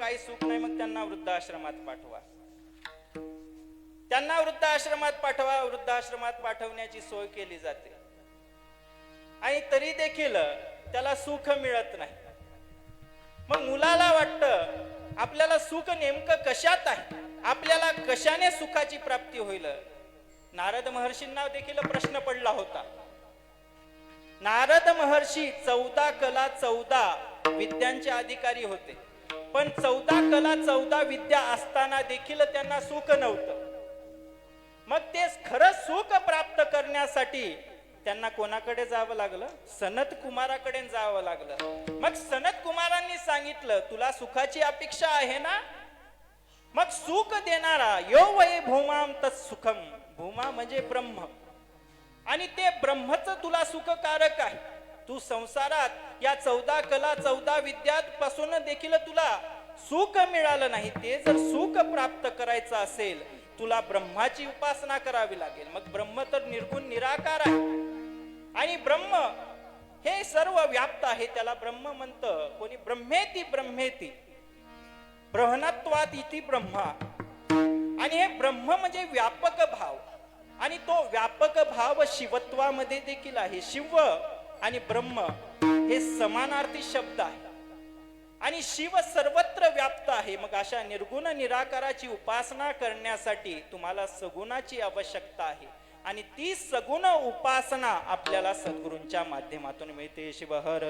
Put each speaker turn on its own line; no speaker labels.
काही सुख नाही, मग त्यांना वृद्धाश्रमात पाठवा. त्यांना वृद्धाश्रमात पाठवा. वृद्धाश्रमात पाठवण्याची सोय केली जाते आणि तरी देखील त्याला सुख मिळत नाही. मग मुलाला वाटतं आपल्याला सुख नेमकं कशात आहे, आपल्याला कशाने सुखाची प्राप्ती होईल. नारद महर्षींना देखील प्रश्न पडला होता. नारद महर्षी 14 कला 14 विद्यांचे अधिकारी होते, पण 14 कला 14 विद्या असताना देखील त्यांना सुख नव्हतं. मग ते खरं सुख प्राप्त करण्यासाठी त्यांना कोणाकडे जावं लागलं? सनत कुमाराकडे जावं लागलं. मग सनत कुमारांनी सांगितलं, तुला सुखाची अपेक्षा आहे ना, मग सुख देणारा यो वै भूमाम तत्सुखम. भूमा म्हणजे ब्रह्म, आणि ते ब्रह्मच तुला सुखकारक आहे. तू संसारात या 14 कला 14 विद्यापासून देखील तुला सुख मिळालं नाही. ते जर सुख प्राप्त करायचं असेल, तुला ब्रह्माची उपासना करावी लागेल. मग ब्रह्म तर निर्गुण निराकार आहे आणि ब्रह्म हे सर्व व्याप्त आहे. त्याला ब्रह्म म्हणतं कोणी. ब्रह्मेती ब्रह्मेती ब्रह्मत्वात इति ब्रह्मा. आणि हे ब्रह्म म्हणजे व्यापक भाव, आणि तो व्यापक भाव शिवत्वामध्ये देखील आहे. शिव आणि ब्रह्म हे समानार्थी शब्द आहे आणि शिव सर्वत्र व्याप्त आहे. मग अशा निर्गुण निराकाराची उपासना करण्यासाठी तुम्हाला सगुणाची आवश्यकता आहे, आणि ती सगुण उपासना आपल्याला सद्गुरूंच्या माध्यमातून मिळते. शिवहर